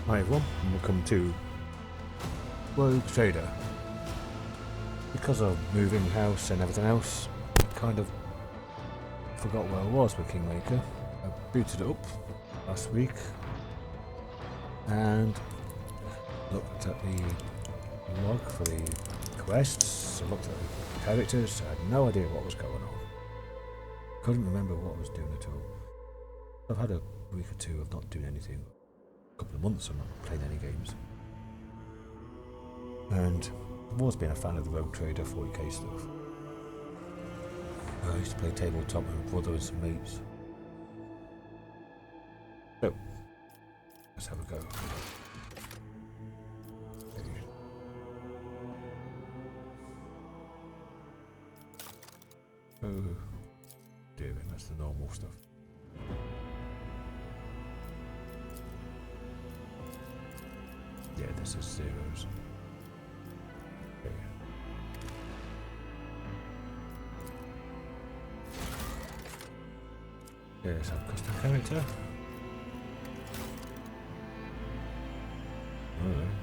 Hi everyone, and welcome to Rogue Trader. Because of moving house and everything else, I kind of forgot where I was with Kingmaker. I booted it up last week and looked at the log for the quests. I looked at the characters. I had no idea what was going on. Couldn't remember what I was doing at all. I've had a week or two of not doing anything. A couple of months of not playing any games. And I've always been a fan of the Rogue Trader 40K stuff. I used to play tabletop with my brother and some mates. So, let's have a go. Oh, doing, that's the normal stuff. Yeah, this is zeros. Okay. There's our custom character. Alright.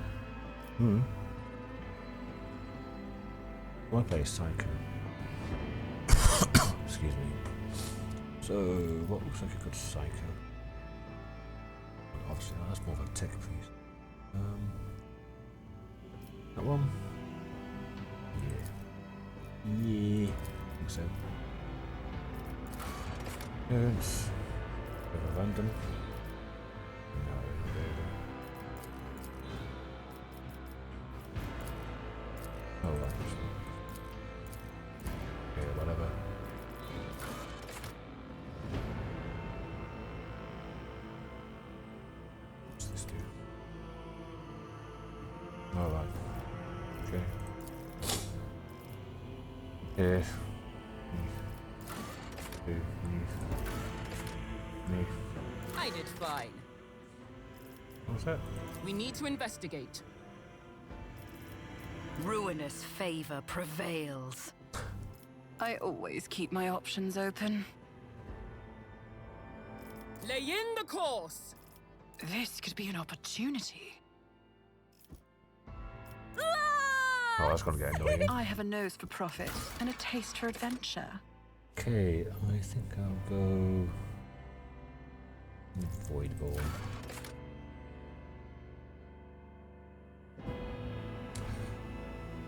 I want to play Psyker. Excuse me. So, what looks like a good Psyker? Obviously, that's more of a tech piece. That one? Yeah. I think so. It's a bit of a random. No, oh, right. Yeah, whatever. What's this do? Alright. Okay. Yeah. I did fine. What's that? We need to investigate. Ruinous favor prevails. I always keep my options open. Lay in the course! This could be an opportunity. Oh, that's gonna get annoying. I have a nose for profit and a taste for adventure. Okay, I think I'll go Voidborn.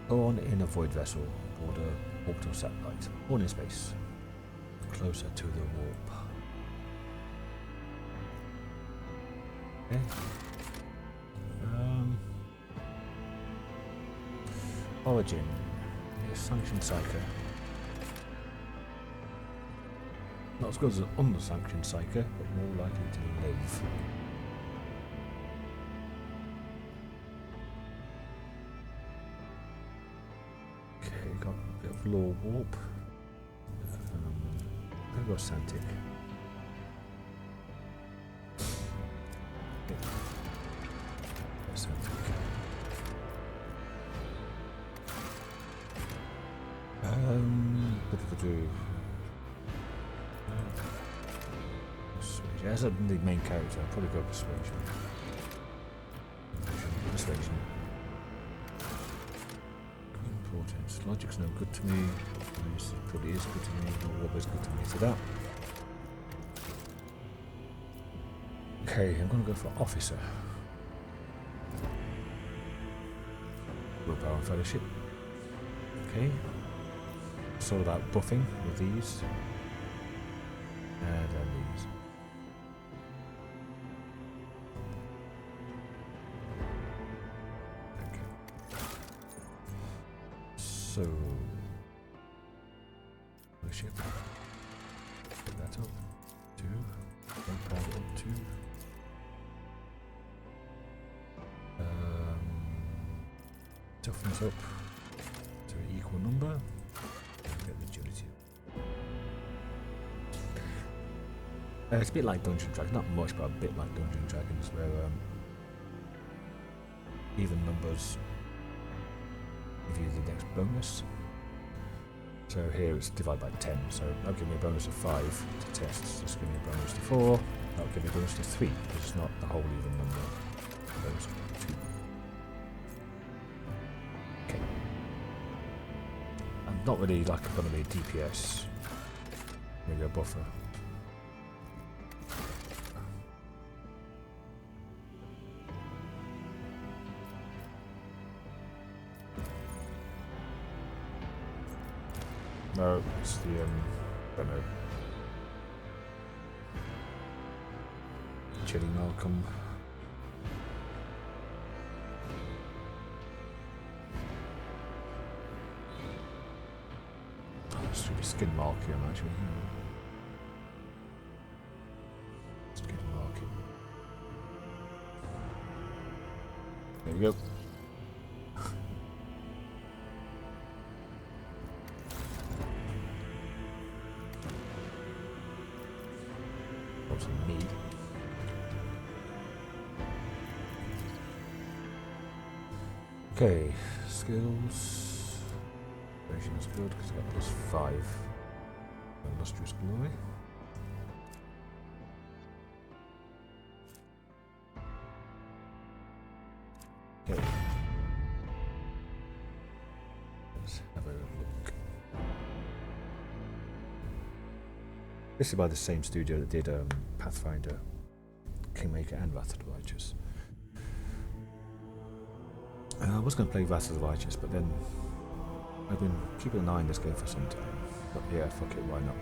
Born in a void vessel aboard a orbital satellite. Born in space. Closer to the warp. Okay. Origin. Sanctioned Psyker. Not as good as an unsanctioned Psyker, but more likely to live. Okay, got a bit of law warp. I've got Santic. Okay. Santic. As a the main character, I'll probably go Persuasion. Persuasion. Importance. Logic's no good to me. This probably is good to me. What is good to me? So that. Okay, I'm going to go for Officer. Willpower and Fellowship. Okay. It's all about buffing with these. And then these. So, Voidship. Put that up. 2. Willpower up 2. Toughness up to an equal number. And get the agility. It's a bit like Dungeon Dragons, not much, but a bit like Dungeon Dragons, where even numbers give you the next bonus. So here it's divided by 10, so that'll give me a bonus of 5 to tests. This will give me a bonus to 4. That'll give me a bonus to 3, because it's not the whole even number. So not really like going to be DPS. Maybe a buffer. No, it's the I don't know. Chili Malcolm. Should be skin marking actually. Skin marking. There we go. Got some meat. Okay, skills. Is good because I got +5 illustrious glory. Okay. Let's have a look. This is by the same studio that did Pathfinder, Kingmaker and Wrath of the Righteous. I was going to play Wrath of the Righteous, but then I've been keeping an eye on this game for some time, but yeah, fuck it, why not?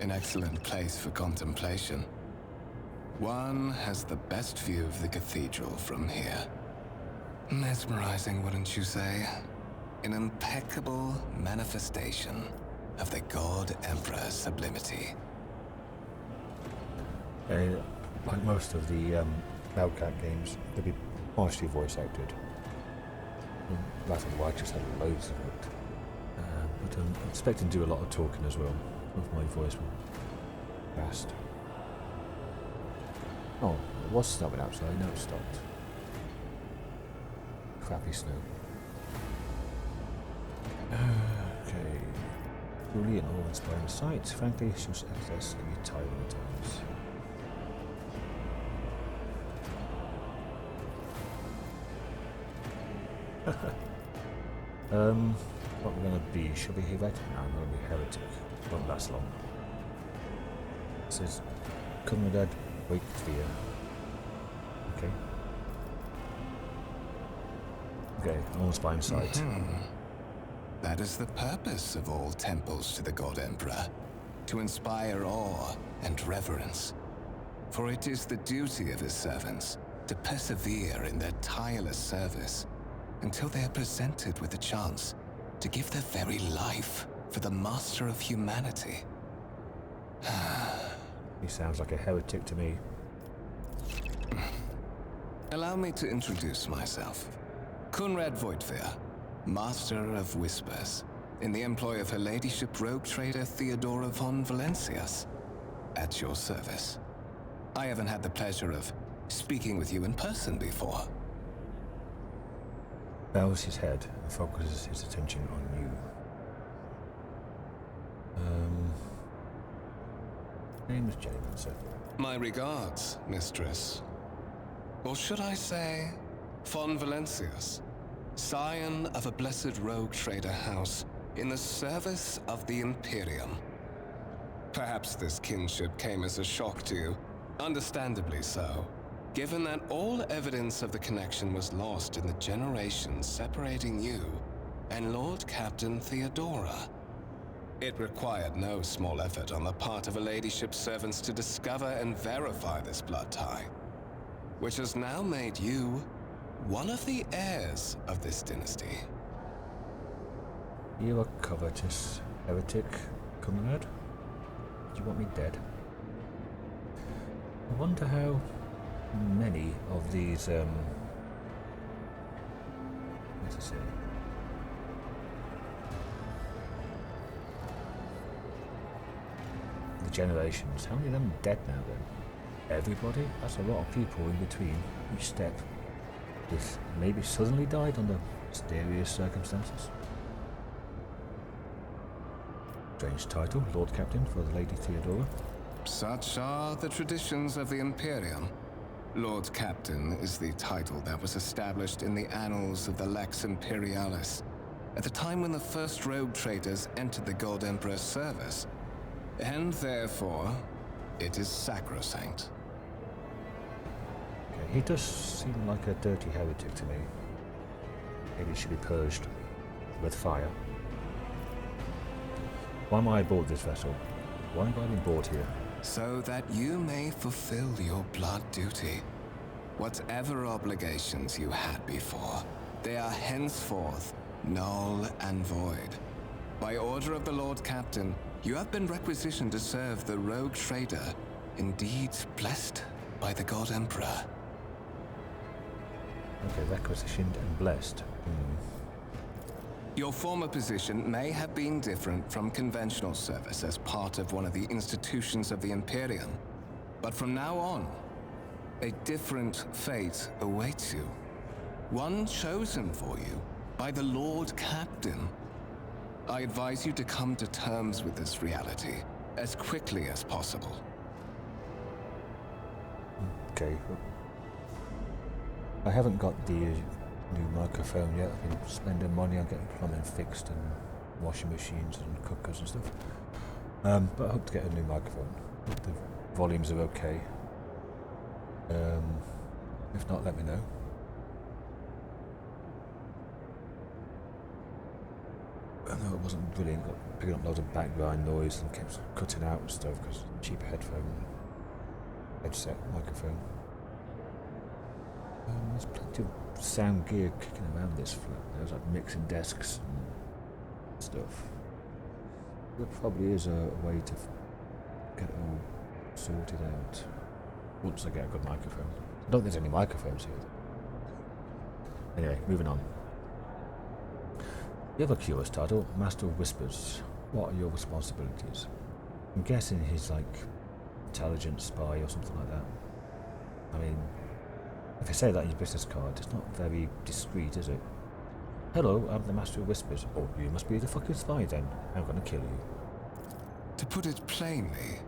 An excellent place for contemplation. One has the best view of the cathedral from here. Mesmerizing, wouldn't you say? An impeccable manifestation of the God Emperor's sublimity. Like most of the Hellcat games, they'll be partially voice acted. Wrath of the Righteous had loads of it. But I'm expecting to do a lot of talking as well. If my voice will fast. Oh, it was snowing outside, now it's stopped. Crappy snow. Okay. Brilliant, awe-inspiring sight. Frankly, such access can be tiring at times. What we're going to be? Shall we be heretic? No, I'm going to be heretic. Won't last long. It says, Conrad, wait fear. Okay. Okay, almost by his side. That is the purpose of all temples to the God Emperor, to inspire awe and reverence. For it is the duty of his servants to persevere in their tireless service until they are presented with the chance to give their very life for the master of humanity. He sounds like a heretic to me. Allow me to introduce myself. Conrad Voidfear, Master of Whispers, in the employ of Her Ladyship Rogue Trader Theodora von Valencius, at your service. I haven't had the pleasure of speaking with you in person before. Bows his head and focuses his attention on you. Name is James, sir. My regards, mistress. Or should I say, von Valencius, scion of a blessed rogue trader house in the service of the Imperium. Perhaps this kinship came as a shock to you, understandably so, given that all evidence of the connection was lost in the generations separating you and Lord Captain Theodora. It required no small effort on the part of a ladyship's servants to discover and verify this blood tie, which has now made you one of the heirs of this dynasty. You a covetous heretic, comrade? Do you want me dead? I wonder how many of these, what's it say? The generations, how many of them are dead now then? Everybody? That's a lot of people in between each step. Just maybe suddenly died under mysterious circumstances. Strange title, Lord Captain for the Lady Theodora. Such are the traditions of the Imperium. Lord Captain is the title that was established in the annals of the Lex Imperialis at the time when the first rogue traders entered the Gold Emperor's service, and therefore, it is sacrosanct. Okay, he does seem like a dirty heretic to me. Maybe he should be purged with fire. Why am I aboard this vessel? Why have I been brought here? So that you may fulfill your blood duty. Whatever obligations you had before, they are henceforth null and void. By order of the Lord Captain, you have been requisitioned to serve the rogue trader, indeed blessed by the God Emperor. Okay, requisitioned and blessed. Your former position may have been different from conventional service as part of one of the institutions of the Imperium, but from now on, a different fate awaits you. One chosen for you by the Lord Captain. I advise you to come to terms with this reality as quickly as possible. Okay. I haven't got the new microphone yet. I've been spending money on getting plumbing fixed and washing machines and cookers and stuff. But I hope to get a new microphone. Hope the volumes are okay. If not, let me know. I know it wasn't brilliant, got picking up loads of background noise and kept cutting out and stuff because cheap headset microphone. There's plenty of sound gear kicking around this flat. There's like mixing desks and stuff. There probably is a way to get it all sorted out once I get a good microphone. I don't think there's any microphones here. Anyway, moving on. You have a curious title, Master of Whispers. What are your responsibilities? I'm guessing he's like intelligence spy or something like that. I mean, if you say that in your business card, it's not very discreet, is it? Hello, I'm the Master of Whispers. Oh, you must be the fucking spy then. I'm gonna kill you. To put it plainly,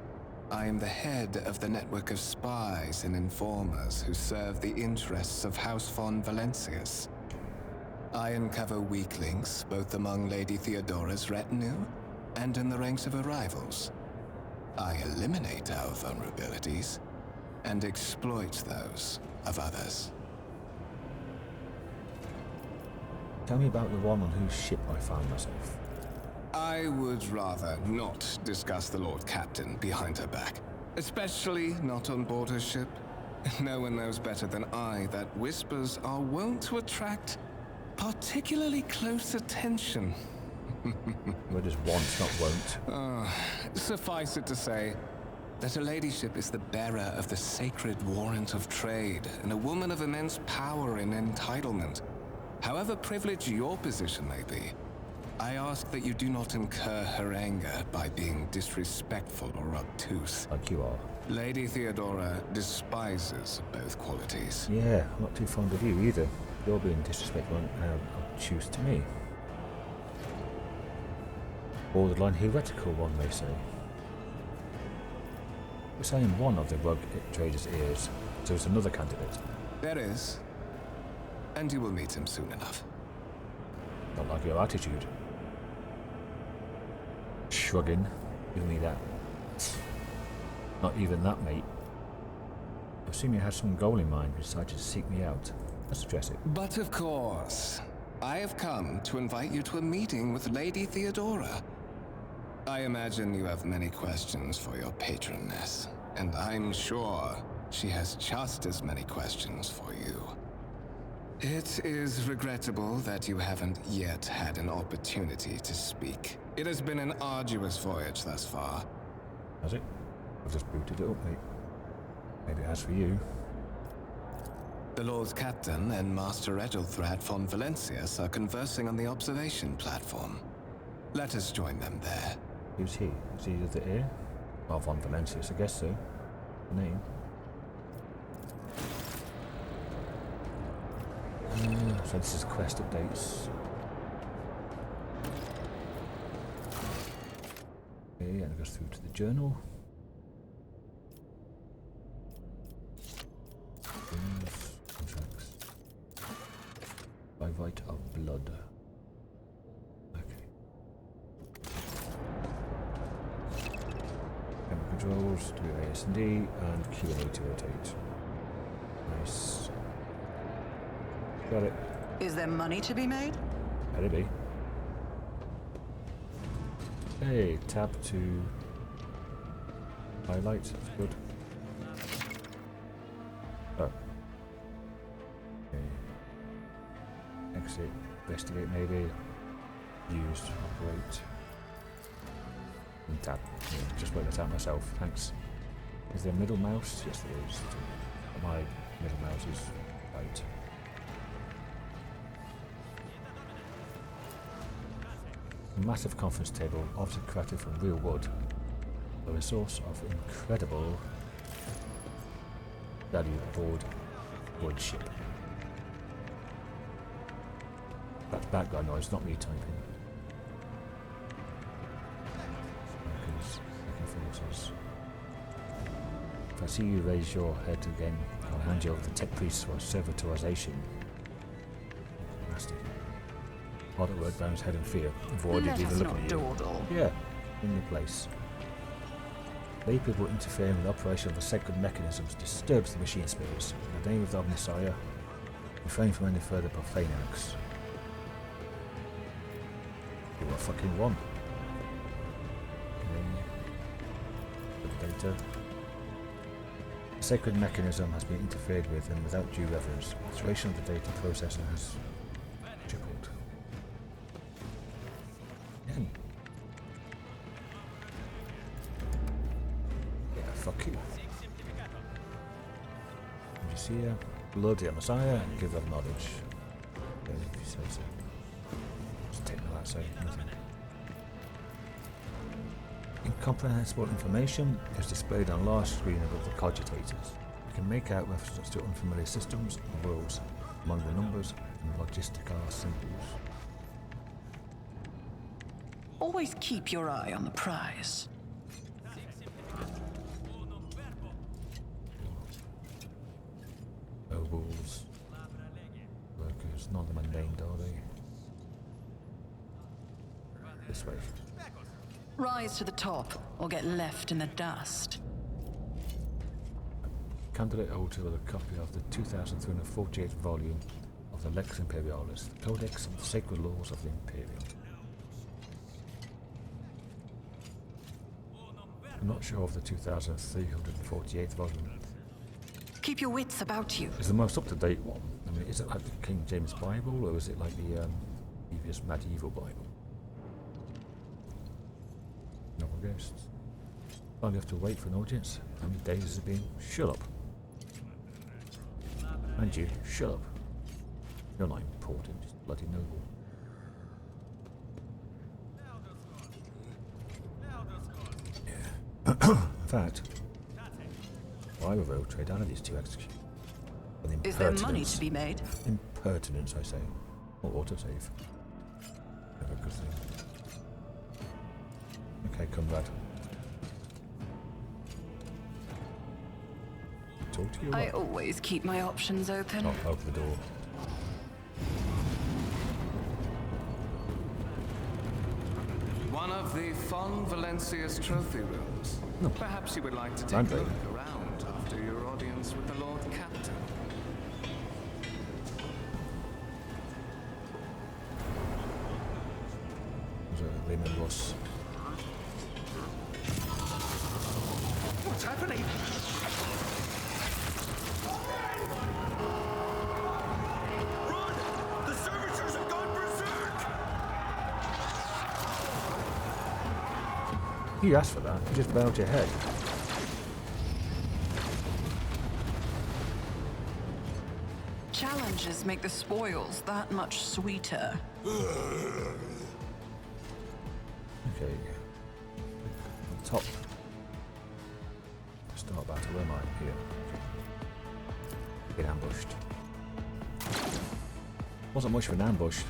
I am the head of the network of spies and informers who serve the interests of House von Valencius. I uncover weak links both among Lady Theodora's retinue and in the ranks of her rivals. I eliminate our vulnerabilities and exploit those of others. Tell me about the one on whose ship I found myself. I would rather not discuss the Lord Captain behind her back, especially not on board her ship. No one knows better than I that whispers are wont to attract particularly close attention. We're just wants, not won't. Suffice it to say that her ladyship is the bearer of the sacred warrant of trade and a woman of immense power and entitlement. However privileged your position may be, I ask that you do not incur her anger by being disrespectful or obtuse. Like you are. Lady Theodora despises both qualities. Yeah, I'm not too fond of you either. You're being disrespectful and obtuse to me. Borderline heretical, one may say. We're saying one of the rogue trader's ears, so it's another candidate. There is. And you will meet him soon enough. Not like your attitude. Shrugging. Give me that. Not even that, mate. I assume you had some goal in mind and decided to seek me out. Let's address it. But of course, I have come to invite you to a meeting with Lady Theodora. I imagine you have many questions for your patroness, and I'm sure she has just as many questions for you. It is regrettable that you haven't yet had an opportunity to speak. It has been an arduous voyage thus far. Has it? I've just booted it up, mate. Maybe it has for you. The Lord Captain and Master Edelthrad von Valencius are conversing on the observation platform. Let us join them there. Who's he? Is he the heir? Well, von Valencius, I guess so. The name. So this is quest updates. Okay, and it goes through to the journal. Contracts. By right of blood. Okay. Camera controls, WASD, and Q&A to rotate. Nice. Got it. Is there money to be made? Better be. Hey, tab to highlight. That's good. Oh. Okay. Exit. Investigate maybe. Use. Operate. And tab. Yeah, just work that out myself. Thanks. Is there a middle mouse? Yes, there is. My middle mouse is right. A massive conference table, often crafted from real wood, a resource of incredible value aboard Voidship. That's background noise, not me typing. Forces. If I see you raise your head again, I'll hand you over to the tech priests for servitorization. Nasty. Hard at work, Baron's head in fear. Avoided even looking at you. Dawdle. Yeah, in the place. Lay people interfering with the operation of the sacred mechanisms disturbs the machine spirits. In the name of the Messiah, refrain from any further profane acts. You are fucking one. Okay. Data. The sacred mechanism has been interfered with and without due reverence. The duration of the data processor has tripled. Yeah, fuck you. Did you see her? Blood the Messiah and give them knowledge. Okay, if you say so. Just take that outside, nothing. Incomprehensible information is displayed on a large screen above the cogitators. You can make out references to unfamiliar systems and worlds among the numbers and logistical symbols. Always keep your eye on the prize. Nobles, workers, none of them are named, are they? This way. Rise to the top, or get left in the dust. Candidate holder with a copy of the 2348th volume of the Lex Imperialis, the Codex of the Sacred Laws of the Imperium. I'm not sure of the 2348th volume. Keep your wits about you. It's the most up-to-date one. I mean, is it like the King James Bible, or is it like the previous medieval Bible? No one guessed. Well, you have to wait for an audience. How many days has it been? Shut up. And you, shut up. You're not important, just bloody noble. Yeah. In fact, I will vote trade out of these two executions. Is there money to be made? Impertinence, I say. Or autosave. Never a good thing. Okay, comrade. Talk to you. I always keep my options open. Oh, open the door. One of the Von Valencius trophy rooms. No. Perhaps you would like to take a look around after your audience with the Lord Captain. There's a Lehman Ross. You asked for that. You just bowed your head. Challenges make the spoils that much sweeter. Okay. On top. Start battle. Where am I? Here. Get ambushed. Wasn't much of an ambush.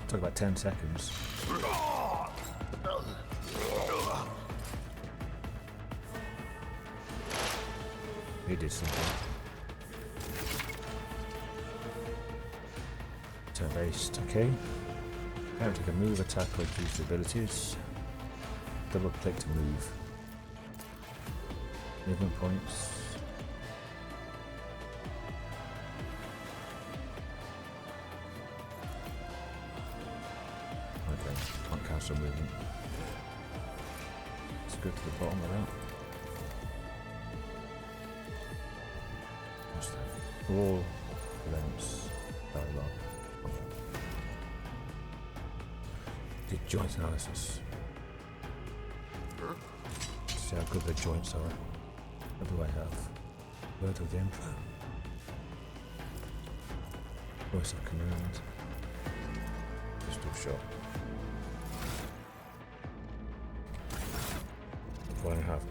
Took about 10 seconds. He did something. Turn-based, okay. Character can move, attack, or use abilities. Double click to move. Movement points. Okay, can't cancel movement. Let's go to the bottom of that. What's that? All events. Dialogue. The joint analysis. See how good the joints are. What do I have? Word of the Emperor. Voice of command. Pistol shot. What do I have?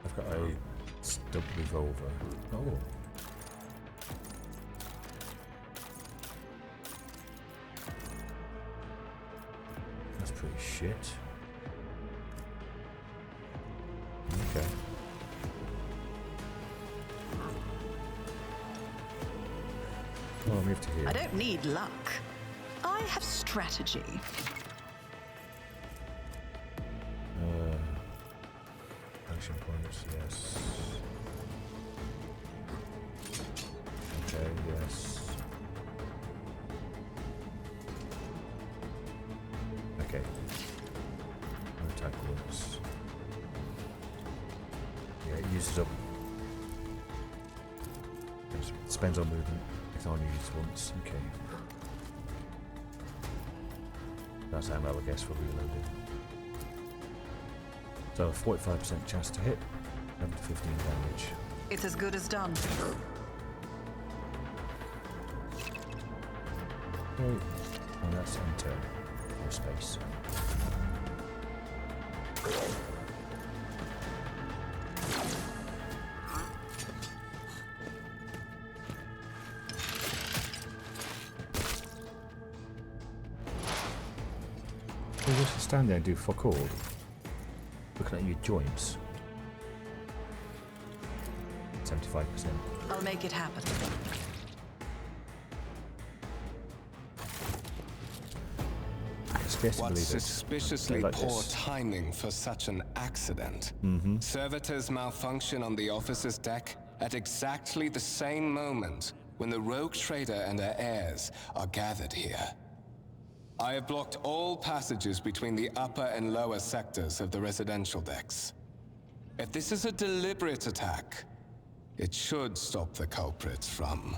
I've got a stub revolver. Oh. That's pretty shit. Okay. Oh, I'll move to here. I don't need luck. I have strategy. Action points, yes. Okay, yes. Okay. No attack once. Yeah, it uses up. It spends on movement. It can only use it once. Okay. That's ammo, I guess, for reloading. So a 45% chance to hit, 7 to 15 damage. It's as good as done. Okay. And that's enter or space. You just stand there and do fuck all. Looking at your joints. 75%. I'll make it happen. What suspiciously poor timing for such an accident. Servitors malfunction on the officer's deck at exactly the same moment when the rogue trader and her heirs are gathered here. I have blocked all passages between the upper and lower sectors of the residential decks. If this is a deliberate attack, it should stop the culprits from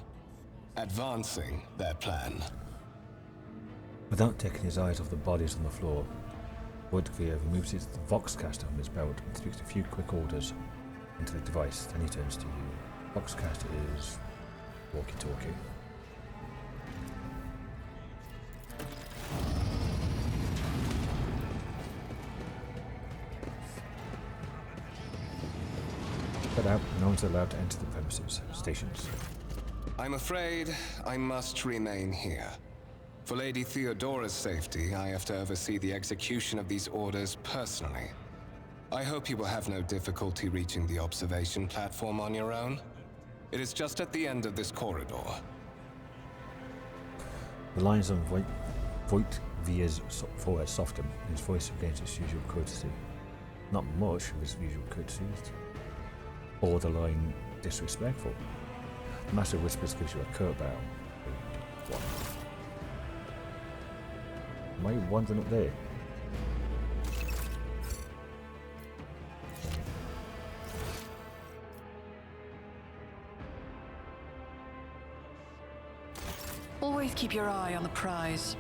advancing their plan. Without taking his eyes off the bodies on the floor, Woodvere removes his Voxcaster from his belt and speaks a few quick orders into the device. Then he turns to you. Voxcaster is walkie-talkie. Get out. No one's allowed to enter the premises. Stations. I'm afraid I must remain here. For Lady Theodora's safety, I have to oversee the execution of these orders personally. I hope you will have no difficulty reaching the observation platform on your own. It is just at the end of this corridor. The lines on Voidvire's forehead soften, and his voice regains its usual courtesy. Not much of his usual courtesy. Borderline disrespectful. The Master Whispers gives you a curt bow. What? Am I wandering up there? Always keep your eye on the prize.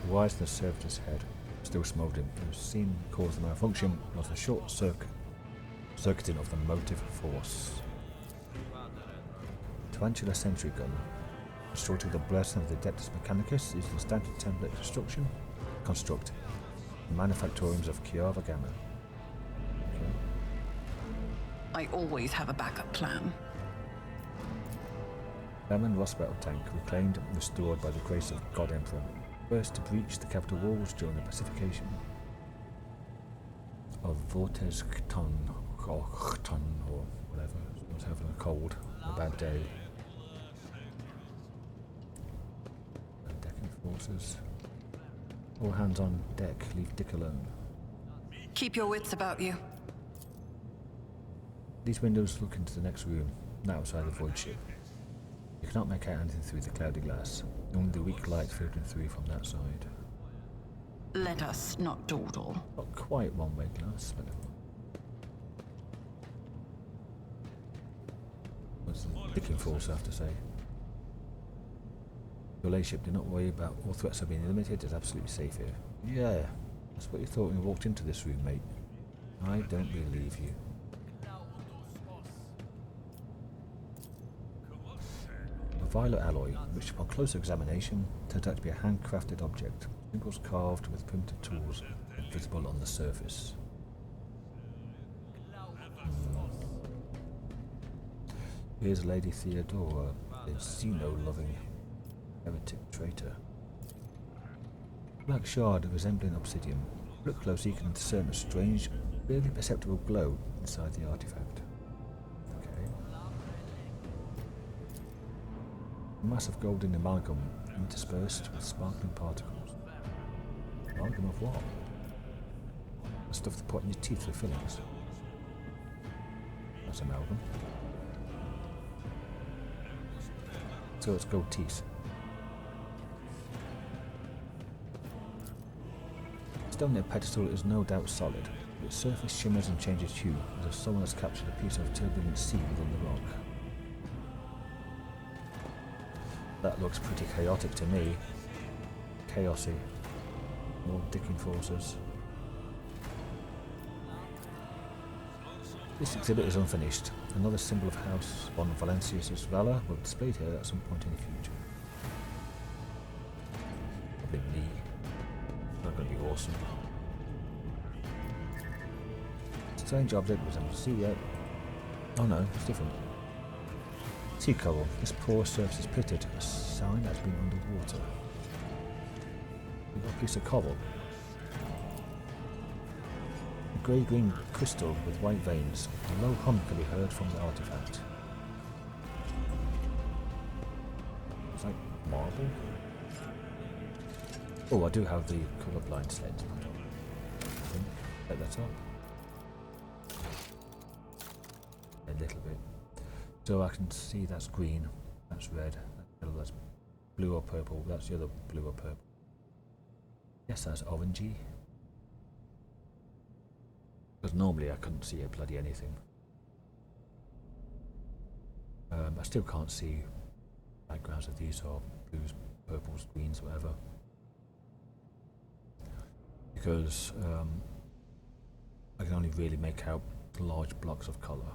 The wires in the servitor's head still smouldering. The seen cause of the malfunction was the short circuiting of the motive force. Tarantula sentry gun, constructed the blessing of the Adeptus Mechanicus, is the standard template construct manufactoriums of Kiava Gamma. Okay. I always have a backup plan. Lemon Rust battle tank, reclaimed and restored by the grace of God Emperor, first to breach the capital walls during the pacification of Vortes Kton, or whatever. I was having a cold, a bad day. Decking forces. All hands on deck, leave Dick alone. Keep your wits about you. These windows look into the next room, now outside the Voidship. You cannot make out anything through the cloudy glass, only the weak light filtering through from that side. Let us not dawdle. Not quite one-way glass, but what's the Dicking force have to say? Your ladyship, do not worry about all threats of being limited. It's absolutely safe here. Yeah, that's what you thought when you walked into this room, mate. I don't believe you. A violet alloy, which upon closer examination turned out to be a handcrafted object, symbols carved with primitive tools visible on the surface. Here's Lady Theodora, the Xeno-loving heretic traitor. Black shard resembling obsidian. Look close, you can discern a strange, barely perceptible glow inside the artifact. Okay. A mass of golden amalgam interspersed with sparkling particles. Amalgam of what? The stuff to put in your teeth for fillings. That's amalgam. So it's gold teeth. The stone pedestal is no doubt solid, but its surface shimmers and changes hue as if someone has captured a piece of turbulent sea within the rock. That looks pretty chaotic to me. Chaosy. More Dicking forces. This exhibit is unfinished. Another symbol of House von Valencius' valor will be displayed here at some point in the future. Probably me. Not going to be awesome. Strange object resembles sea yet. Oh no, it's different. Sea coral. This porous surface is pitted, a sign that's been underwater. We've got a piece of coral. A grey-green crystal with white veins. A low hum can be heard from the artifact. It's like marble. Oh, I do have the colourblind lens. Set that up. A little bit. So I can see that's green, that's red, that's yellow, that's blue or purple, that's the other blue or purple. Yes, that's orangey. Because normally I couldn't see a bloody anything. I still can't see backgrounds of these or blues, purples, greens, whatever. Because I can only really make out large blocks of colour.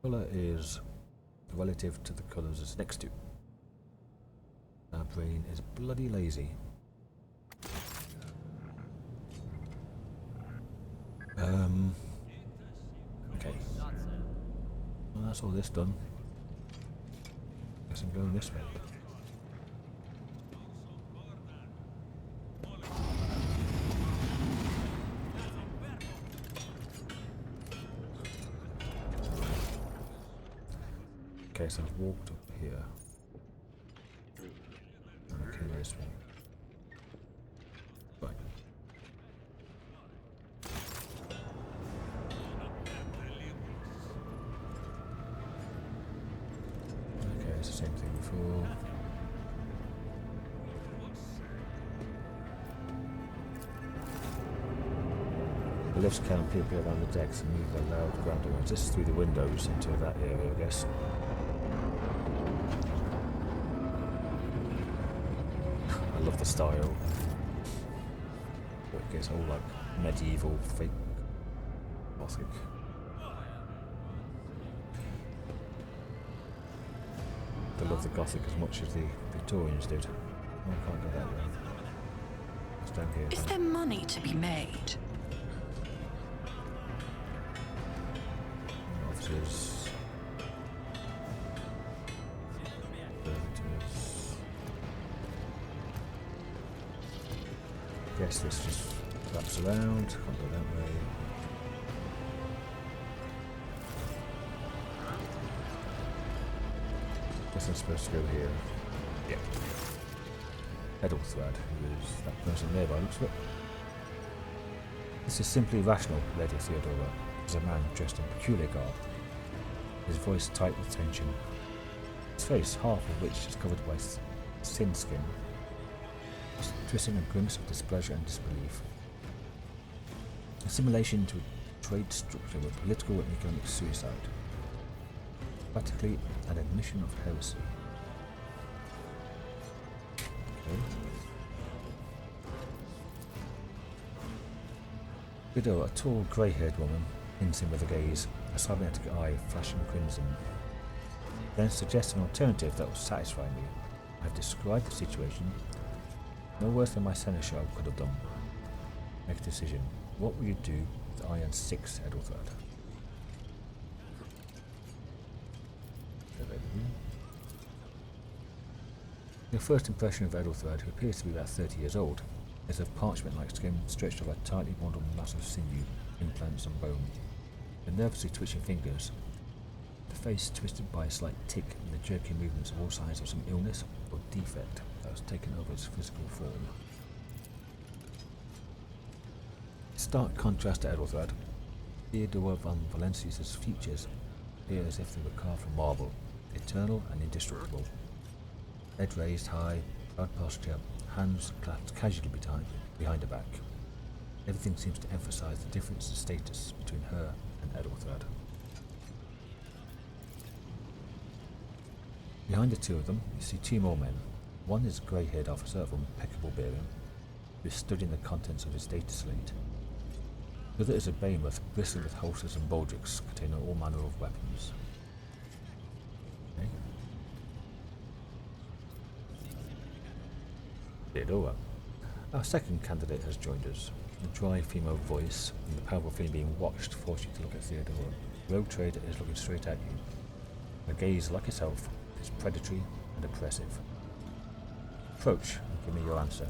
Colour is relative to the colours it's next to. Our brain is bloody lazy. Okay. Well, that's all this done. Guess I'm going this way. Okay, so I've walked up here. Okay, this way. Right. Okay, it's the same thing before. The lifts count people around the decks and move the loud grounding noise. This is through the windows into that area, I guess. I love the style. It gets all like medieval, fake, Gothic. They love the Gothic as much as the Victorians did. Oh, I can't go that way. It's down here. Is there money to be made? Officers. Servitors. Guess this just wraps around. Can't go that way. Guess I'm supposed to go here. Yeah. Edalthred, who is that person there by looks of it. This is simply rational, Lady Theodora, as a man dressed in peculiar garb, his voice tight with tension, his face, half of which is covered by thin skin, twisting a grimace of displeasure and disbelief. Assimilation to a trade structure with political and economic suicide. Practically an admission of heresy. Okay. Widow, a tall, grey-haired woman, hints him with a gaze, a cybernetic eye flashing crimson. Then suggests an alternative that will satisfy me. I have described the situation, no worse than my seneschal could have done. Make a decision. What will you do with Iron 6, Edalthred? Your first impression of Edalthred, who appears to be about 30 years old, is of parchment-like skin stretched over a tightly bundled mass of sinew, implants and bone. The nervously twitching fingers, the face twisted by a slight tic and the jerky movements of all signs of some illness or defect that has taken over its physical form. In stark contrast to Edalthred, Theodora von Valencius' features appear as if they were carved from marble, eternal and indestructible. Head raised high, proud posture, hands clasped casually behind her back. Everything seems to emphasize the difference in status between her and Edalthred. Behind the two of them, you see two more men. One is a grey-haired officer of impeccable bearing, who is studying the contents of his data slate. The other is a behemoth bristling with holsters and baldricks containing all manner of weapons. Okay. Theodora. Our second candidate has joined us. The dry female voice and the powerful feeling being watched force you to look at Theodora. The rogue trader is looking straight at you. Her gaze, like herself, is predatory and oppressive. Approach and give me your answer.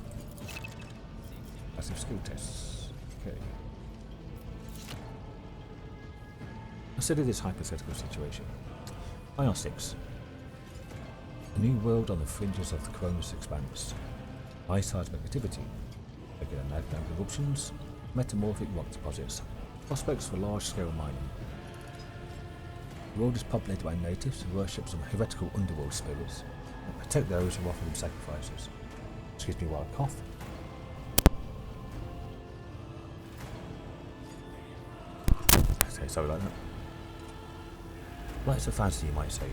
Passive skill tests. Okay. Consider this hypothetical situation. Ion 6. A new world on the fringes of the Koronus Expanse. High seismic activity, regular magma eruptions, metamorphic rock deposits, prospects for large-scale mining. The world is populated by natives who worship some heretical underworld spirits and protect those who offer them sacrifices. Excuse me while I cough. Okay, sorry about that. Rites of fantasy, you might say.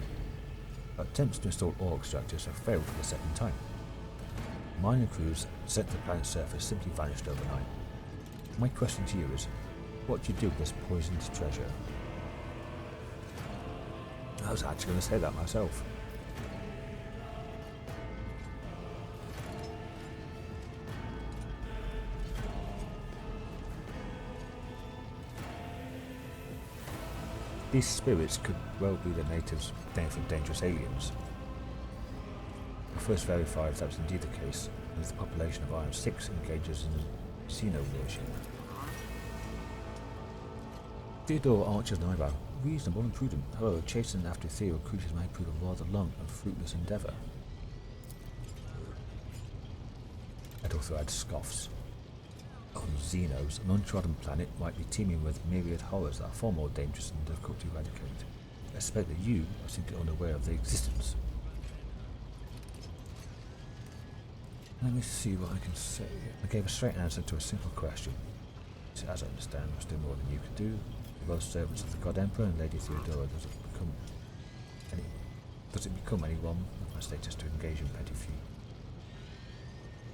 Attempts to install ore extractors have failed for the second time. Mining crews sent to the planet's surface simply vanished overnight. My question to you is, what do you do with this poisoned treasure? I was actually going to say that myself. These spirits could well be the natives from dangerous aliens. I first verified if that was indeed the case, as the population of Iron 6 engages in xeno worship. Theodora arches an eyebrow. Reasonable and prudent. However, chasing after ethereal creatures may prove a rather long and fruitless endeavour. Edalthred scoffs. On Xenos, an untrodden planet might be teeming with myriad horrors that are far more dangerous and difficult to eradicate. I suspect that you are simply unaware of their existence. Let me see what I can say. I gave a straight answer to a simple question. As I understand, I was doing more than you could do. We're both servants of the God Emperor and Lady Theodora. Does it become anyone of my status to engage in petty feud?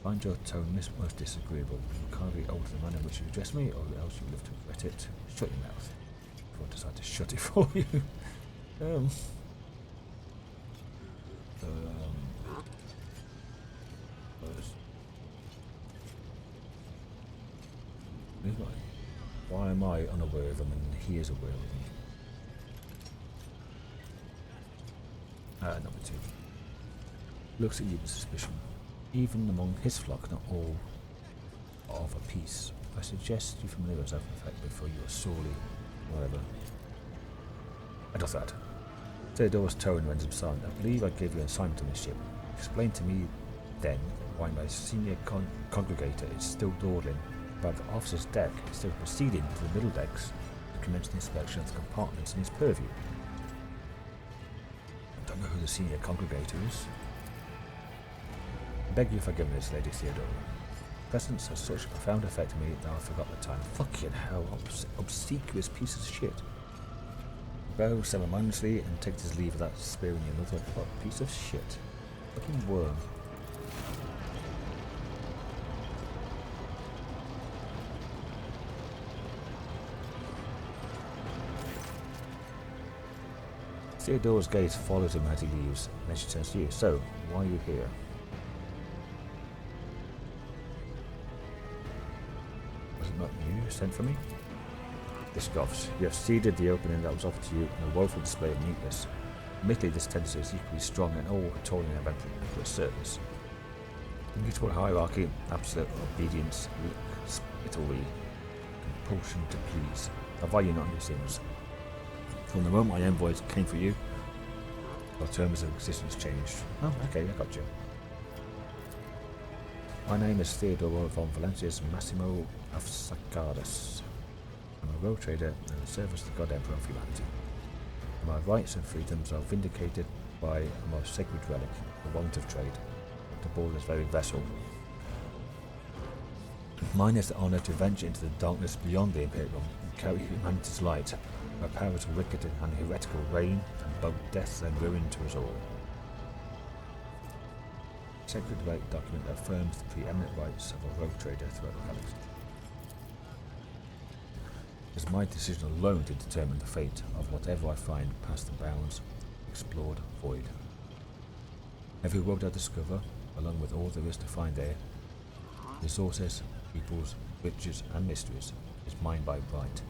Find your tone most disagreeable. You can't really alter the manner in which you address me, or else you will live to regret it. Shut your mouth. Before I decide to shut it for you. Why am I unaware of him and he is aware of me? Number 2. Looks at you with suspicion. Even among his flock, not all are of a piece. I suggest you familiar yourself with the fact before you are sorely, whatever. I does that. Theodore's tone renders him silent. I believe I gave you an assignment on this ship. Explain to me, then, why my senior congregator is still dawdling about the officer's deck instead of proceeding to the middle decks to commence the inspection of the compartments in his purview. I don't know who the senior congregator is. I beg your forgiveness, Lady Theodora. Presence has such a profound effect on me that I forgot the time. Fucking hell, obsequious piece of shit. Bows ceremoniously and takes his leave without sparing another piece of shit. Fucking worm. Theodore's gaze follows him as he leaves, and then she turns to you. So, why are you here? Was it not you who sent for me? He scoffs. You have ceded the opening that was offered to you in a woeful display of neatness. Admittedly, this tendency is equally strong in all Etolian Emperor service. The mutual hierarchy, absolute obedience, Italy, compulsion to please. I value not these things. From the moment my envoys came for you, our terms of existence changed. Oh, okay, I got you. My name is Theodore von Valencius Massimo of Saccardus. I'm a rogue trader and in service to the God Emperor of humanity. My rights and freedoms are vindicated by a most sacred relic, the want of trade, to board this very vessel. Mine is the honour to venture into the darkness beyond the Imperium and carry humanity's light, where powers of wicked and heretical reign, and both death and ruin to us all. A sacred right document that affirms the preeminent rights of a rogue trader throughout the galaxy. It is my decision alone to determine the fate of whatever I find past the bounds explored void. Every world I discover, along with all there is to find there, resources, peoples, riches and mysteries, is mine by right.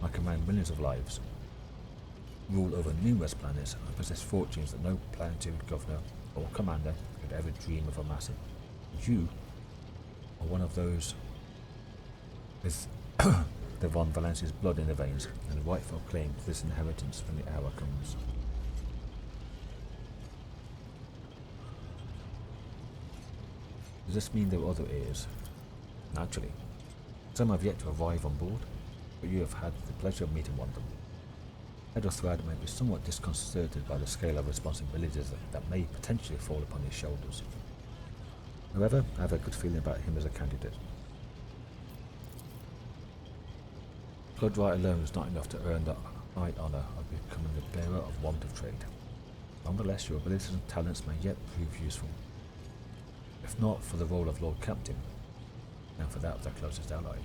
I command millions of lives, rule over numerous planets, and possess fortunes that no planetary governor or commander could ever dream of amassing. You are one of those with the von Valencius blood in their veins, and rightful claim to this inheritance when the hour comes. Does this mean there are other heirs? Naturally. Some have yet to arrive on board, but you have had the pleasure of meeting one of them. Edothrad may be somewhat disconcerted by the scale of responsibilities that may potentially fall upon his shoulders. However, I have a good feeling about him as a candidate. Blood right alone is not enough to earn the high honour of becoming the bearer of want of trade. Nonetheless, your abilities and talents may yet prove useful. If not for the role of Lord Captain, then for that of their closest ally.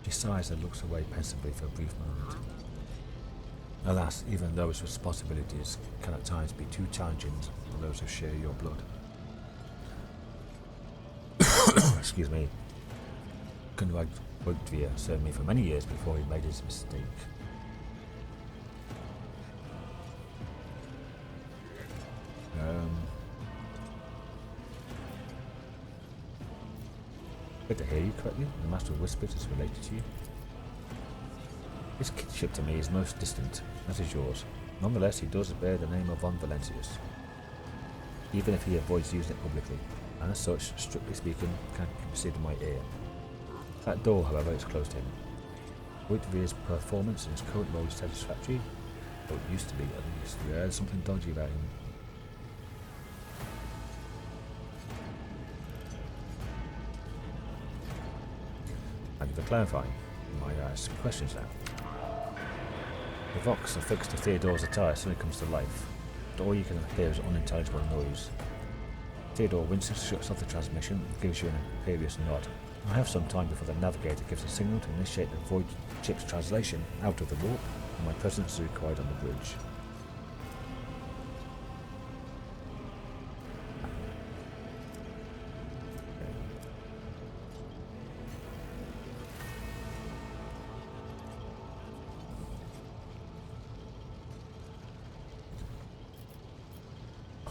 She sighs and looks away pensively for a brief moment. Alas, even those responsibilities can at times be too challenging for those who share your blood. Excuse me. Conrad Voidship served me for many years before he made his mistake. Good to hear you correctly. The Master of Whispers is related to you. His kinship to me is most distant, as is yours. Nonetheless, he does bear the name of von Valencius, even if he avoids using it publicly, and as such, strictly speaking, can be considered my heir. That door, however, is closed to him. Voidship's performance in his current role is satisfactory, or it used to be at least. There's something dodgy about him. Thank you for clarifying. Might I ask questions now? The Vox affixed to Theodore's attire suddenly comes to life, but all you can hear is unintelligible noise. Theodore winces, shuts off the transmission, and gives you an imperious nod. I have some time before the navigator gives a signal to initiate the Voidship's translation out of the warp, and my presence is required on the bridge.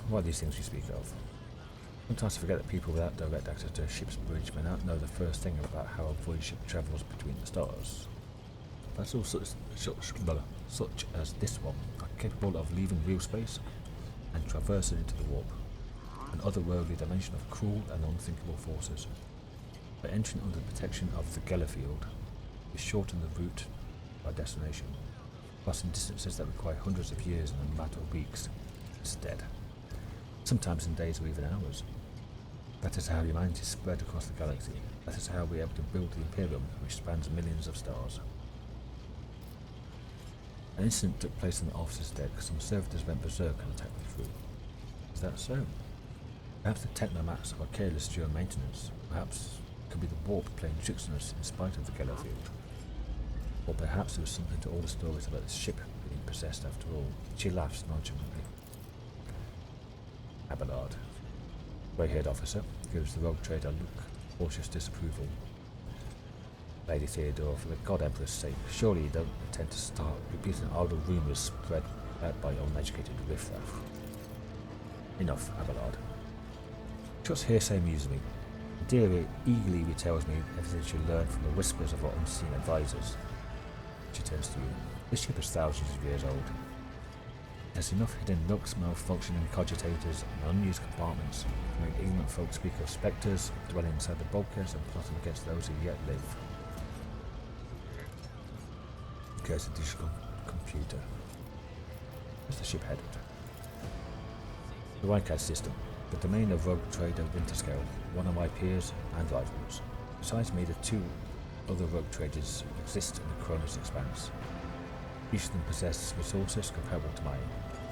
What are these things you speak of? Sometimes I forget that people without direct access to a ship's bridge may not know the first thing about how a voidship travels between the stars. Vessels such as this one are capable of leaving real space and traversing into the warp, an otherworldly dimension of cruel and unthinkable forces. By entering under the protection of the Geller field, we shorten the route to our destination, crossing distances that require hundreds of years in a matter of weeks instead, sometimes in days or even hours. That is how humanity is spread across the galaxy. That is how we are able to build the Imperium, which spans millions of stars. An incident took place on the officer's deck. Some servitors went berserk and attacked the crew. Is that so? Perhaps the technomats were careless during maintenance. Perhaps it could be the warp playing tricks on us in spite of the Geller field. Or perhaps there was something to all the stories about the ship being possessed after all. She laughs nonchalantly. Abelard, grey-haired officer, gives the rogue trader a look, cautious disapproval. Lady Theodore, for the God Emperor's sake, surely you don't intend to start repeating idle rumours spread out by uneducated riffraff. Enough, Abelard. Just hearsay amuses me. Deary eagerly retells me everything she learned from the whispers of her unseen advisors. She turns to you. This ship is thousands of years old. There's enough hidden nooks, malfunctioning cogitators, and unused compartments to make ignorant folk speak of spectres dwelling inside the bulkheads and plotting against those who yet live. Occurs a digital computer. Where's the ship headed? The Rycad system, the domain of rogue trader Winterscale, one of my peers and rivals. Besides me, the two other rogue traders exist in the Koronus Expanse. Each of them possess resources comparable to mine.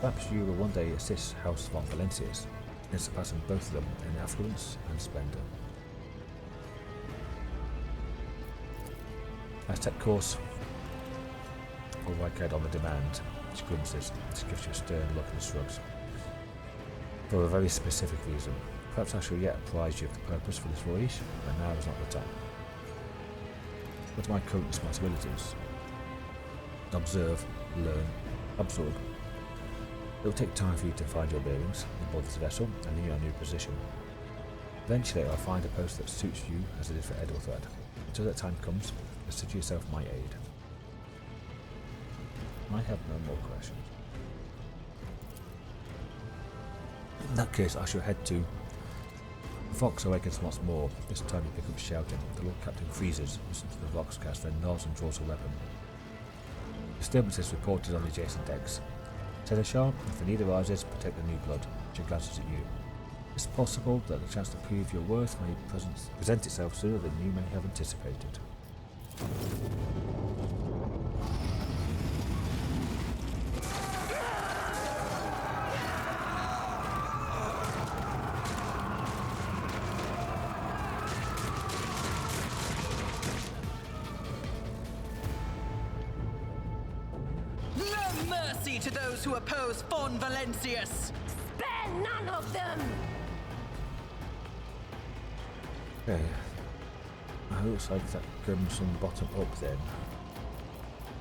Perhaps you will one day assist House von Valencius in surpassing both of them in affluence and splendour. I set course for Rycad on the demand. She grimaces. She gives you a stern look and shrugs. For a very specific reason. Perhaps I shall yet apprise you of the purpose for this voyage, but now is not the time. What are my current responsibilities? Observe, learn, absorb. It will take time for you to find your bearings aboard this vessel and in your new position. Eventually I'll find a post that suits you as it did for Edelthred. Until that time comes, consider yourself my aid. I have no more questions. In that case, I shall head to... The Vox awakens once more. This time you pick up shouting. The Lord Captain freezes, listens to the Voxcast, then nods and draws a weapon. Disturbances reported on the adjacent decks. Sailor Sharp, if the need arises, protect the new blood. She glances at you. It's possible that the chance to prove your worth may present itself sooner than you may have anticipated. To those who oppose von Valencius! Spare none of them! Okay. It looks like that comes from bottom up then.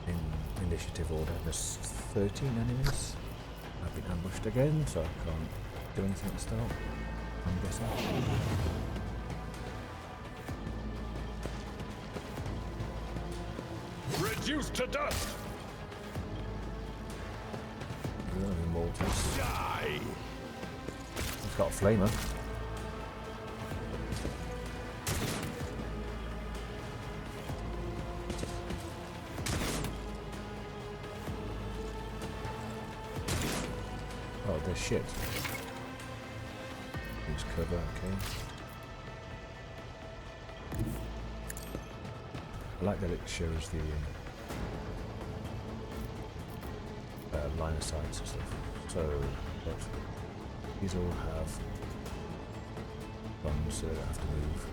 In initiative order. There's 13 enemies. I've been ambushed again, so I can't do anything at the start, I'm guessing. Reduced to dust! Immortals. Die! He's got a flamer. Oh, they're shit. Use cover, okay. I like that it shows the line of sight and stuff. So, but these all have bombs, so they don't have to move.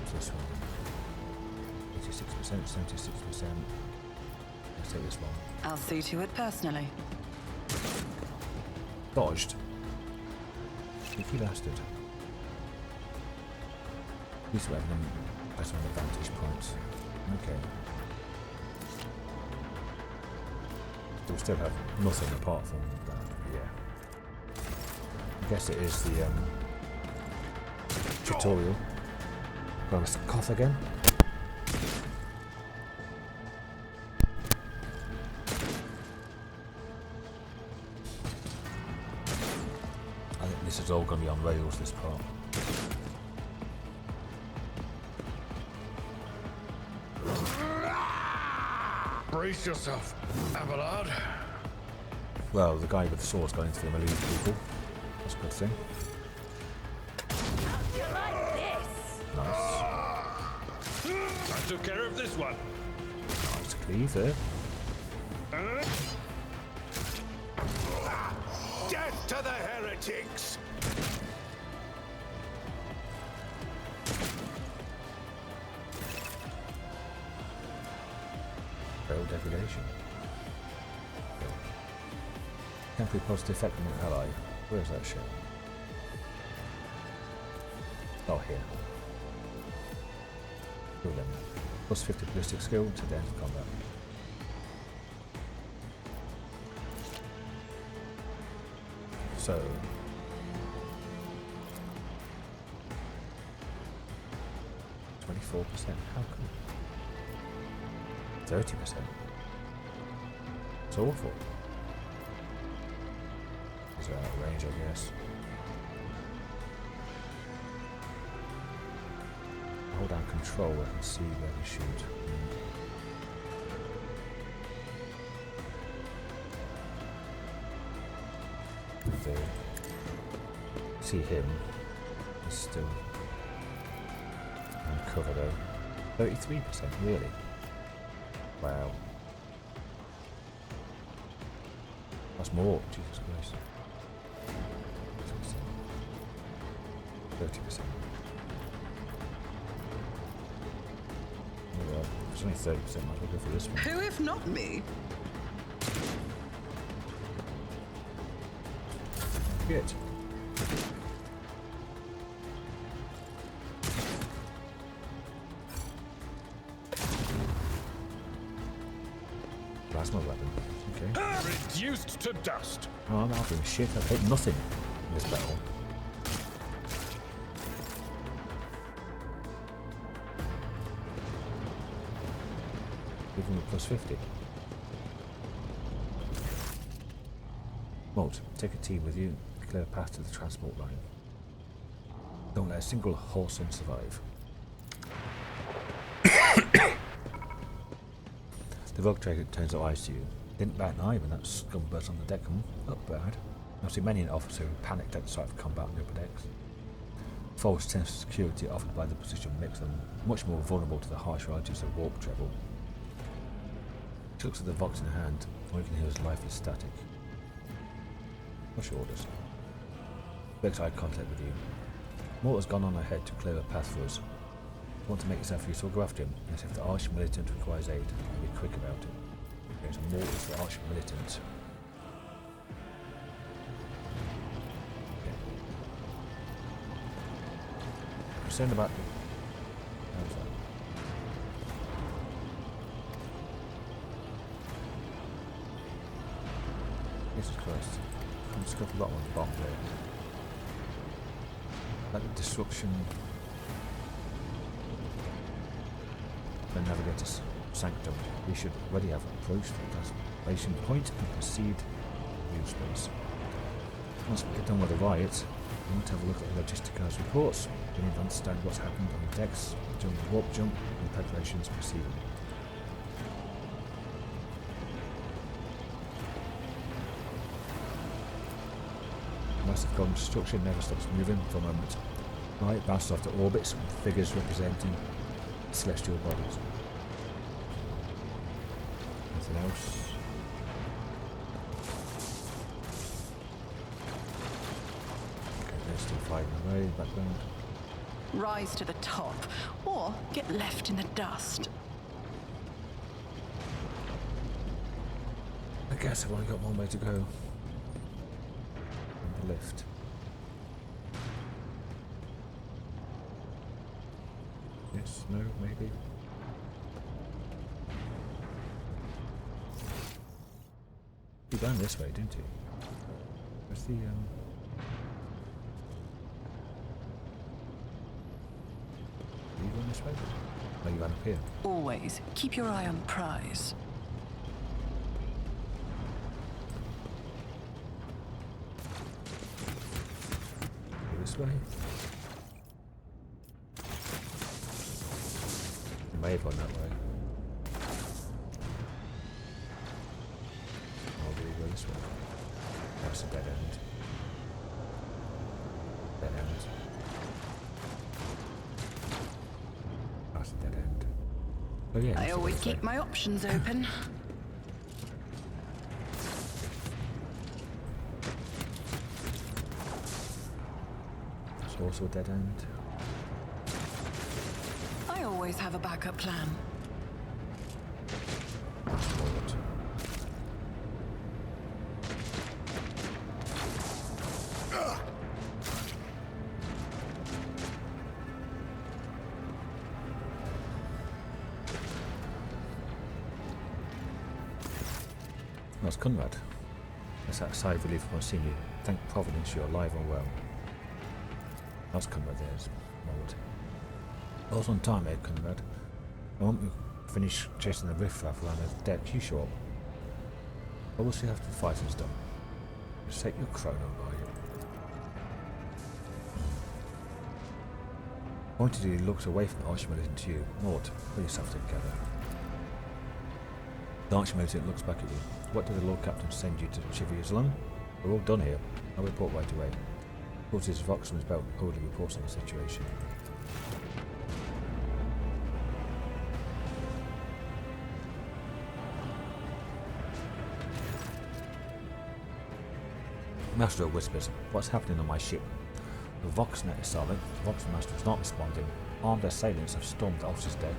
What's this one? 86%, 76%. Let's take this one. I'll see to it personally. Dodged. Cheeky bastard. At least we're having better on the vantage points. Okay. So we still have nothing apart from that, yeah. I guess it is the tutorial. Grab a cough again. I think this is all going to be on rails, this part. Brace yourself, Abelard. Well, the guy with the sword's going to the melee people. That's a good thing. You like this? Nice. I took care of this one. Nice cleave there. Death to the heretics! Failed degradation. Temporary positive effect on an ally. Where's that shit? Oh, here. Kill them. Plus 50 ballistic skill to the end of combat. So. %. How come? 30%. It's awful. Is that out of range, I guess? Hold down control, I can see where to shoot. See him. He's still on cover though. 33%, really? Wow. That's more, Jesus Christ. 30%. Oh well, it's only 30%, might as well go for this one. Who if not me? Shit. Plasma weapon. Okay. Reduced to dust. Oh, I'm not doing shit. I've hit nothing in this battle. Give him a plus 50. Malt, take a team with you. Clear a path to the transport line. Don't let a single Whoreson survive. The rogue trader turns their eyes to you. Didn't bat an eye when that scumbuzz's on the deck. Not bad. I've seen many an officer who panicked at the sight of combat on the upper decks. False sense of security offered by the position makes them much more vulnerable to the harsh realities of warp travel. She looks at the Vox in her hand. All you can hear is lifeless static. What's your orders? Breaks eye contact with you. Mortar's gone on ahead to clear a path for us. If you want to make yourself useful, go after him. Yes, if the Arch Militant requires aid, be quick about it. There's a Mortar's the Arch Militant. Okay. Concerned about the... How's that? Jesus Christ. I'm just got a lot on the bottom there. Like the disruption. The Navigator's Sanctum. We should already have approached the translation point and proceed view space. Once we get done with the riot, we want to have a look at the logisticals reports. We need to understand what's happened on the decks during the warp jump and the preparations proceeding. Massive golden structure never stops moving for a moment. Light bounces off the orbits with figures representing celestial bodies. Anything else? still fighting away in the background. Rise to the top, or get left in the dust. I guess I've only got one way to go. The lift. Yes, no, maybe. You down this way, didn't you? Where's the Are you going this way? Are you going up here? Always keep your eye on the prize. This way? You may have gone that way. I'll really go this way. That's a dead end. Dead end. That's a dead end. Oh yeah. I always keep my options open. That's also a dead end. I always have a backup plan. Forward. That's Conrad. That's that sigh of relief upon seeing you. Thank Providence you're alive and well. That's Conrad, there's Maud. I was on time, Conrad. I want to finish chasing the riffraff around the deck. You sure? I will see after the fighting's done. Just take your chrono by you. Pointedly looks away from the Archimilitant to you. Maud, pull yourself together. The Archimilitant looks back at you. What did the Lord Captain send you to shiver his lung? We're all done here. I'll report right away. Pulls his Vox from his belt and hurriedly reports on the situation. Master whispers, what's happening on my ship? The Vox net is silent, the Vox Master is not responding. Armed assailants have stormed the officer's deck.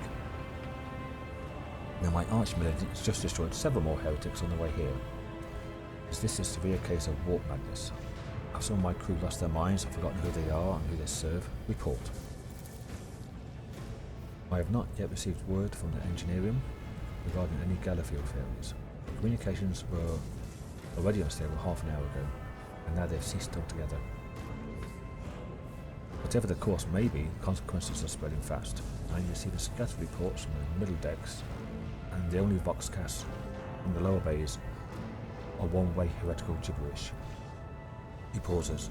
Now my Archmilitant has just destroyed several more heretics on the way here. Is this a severe case of warp madness? Have some of my crew lost their minds and forgotten who they are and who they serve? Report. I have not yet received word from the Engineerium regarding any Gallowfield failures. Communications were already unstable half an hour ago, and now they've ceased altogether. Whatever the course may be, consequences are spreading fast. I receive scattered reports from the middle decks, and the only voxcasts in the lower bays are one-way heretical gibberish. He pauses.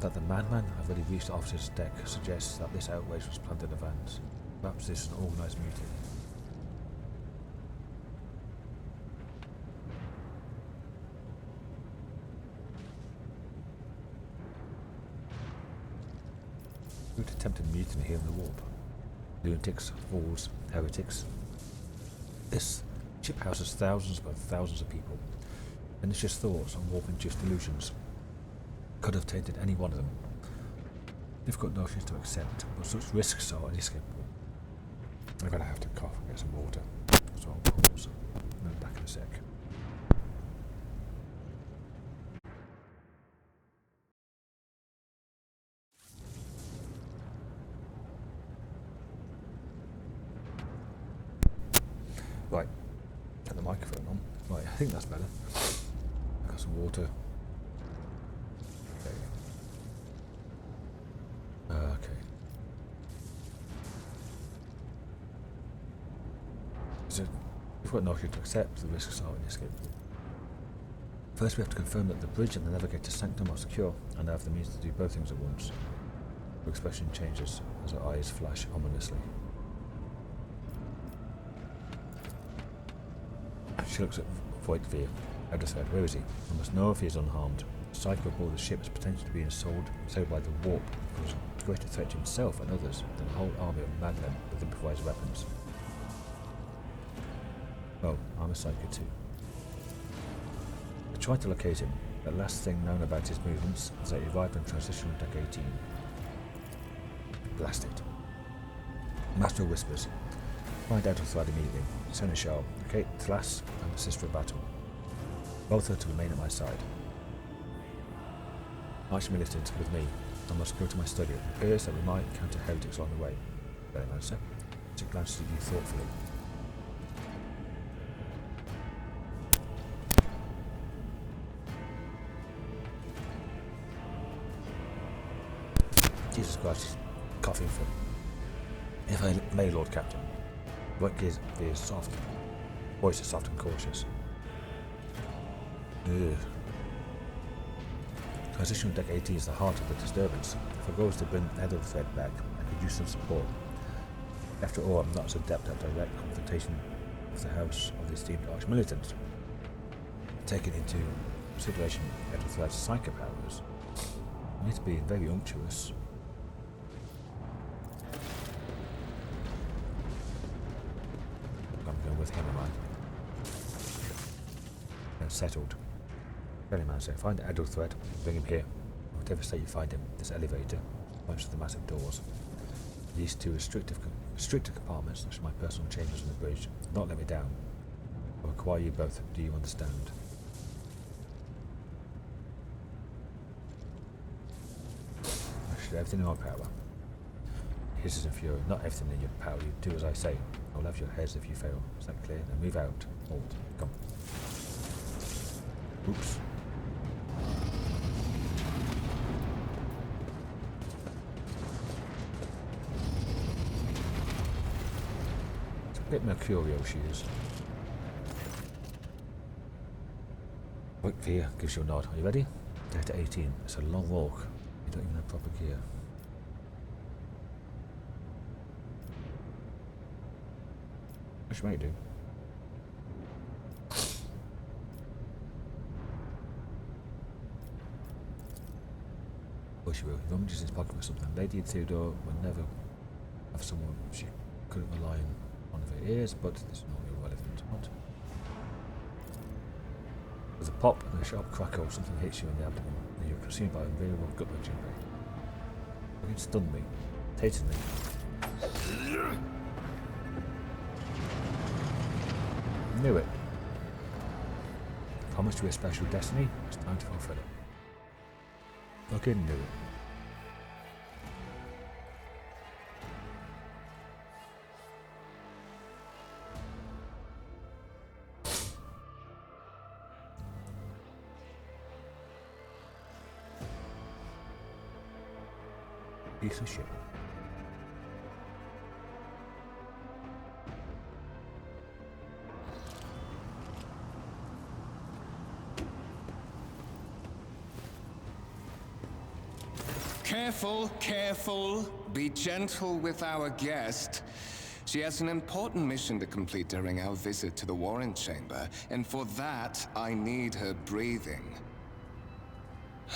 That the madman have already reached the officer's deck suggests that this outrage was planned in advance. Perhaps this is an organised mutiny. Who'd attempted mutiny here in the warp? Lunatics, fools, heretics. This ship houses thousands upon thousands of people. Pernicious thoughts and warp-induced delusions could have tainted any one of them. Difficult notions to accept, but such risks are inescapable. I'm gonna have to cough and get some water, so I'll pause and then back in a sec. Right, get the microphone on. Right, I think that's better. Got some water. Okay. So, we've got nothing to accept, the risks are inescapable. First we have to confirm that the bridge and the navigator's sanctum are secure, and have the means to do both things at once. Her expression changes as her eyes flash ominously. She looks at Voidship. I just said, where is he? I must know if he is unharmed. Psyker aboard the ship is potentially being sold by the warp, who is a greater threat to himself and others than a whole army of madmen with improvised weapons. Oh, I'm a Psyker too. I tried to locate him. The last thing known about his movements is that he arrived on transitional deck 18. Blast it. Master Whispers. Find out thread immediately. Seneschal, locate Thlas and assist for battle. Both are to remain at my side. Arch militant with me. I must go to my study. It appears that we might encounter heretics on the way. Very well, sir. She glances at you thoughtfully. Jesus Christ, coughing fit. If I may, Lord Captain. Work is soft. Voice is soft and cautious. Ugh. Transitional deck 18 is the heart of the disturbance. If our goal is to bring Nether thread back, I could use some support. After all, I'm not as adept at direct confrontation with the house of the esteemed arch-militant. Taking into consideration Nether thread's Psyker powers, I need to be very unctuous. I'm going with him, am I? And settled. Man said, find the adult threat, bring him here. Whatever state you find him, this elevator points to the massive doors. These two restricted compartments, such as my personal chambers on the bridge, do not let me down. I require you both. Do you understand? I should have everything in my power. Hisses in fury. Not everything in your power. You do as I say. I'll have your heads if you fail. Is that clear? Now move out. Hold. Come. Oops. It's a bit mercurial, she is. Quick gear gives you a nod. Are you ready? Deck to 18. It's a long walk. You don't even have proper gear. Which may do. She will. He rummages his pocket for something. Lady Theodore will never have someone she couldn't rely on one of her ears, but this is not irrelevant. What? With a pop and a sharp crackle, something hits you in the abdomen, and you're consumed by unbearable gut-wrenching pain. It stunned me, tated me. Knew it. Promised you a special destiny. It's time to fulfill it. Fucking knew it. Piece of shit. Careful, careful. Be gentle with our guest. She has an important mission to complete during our visit to the Warren Chamber, and for that, I need her breathing.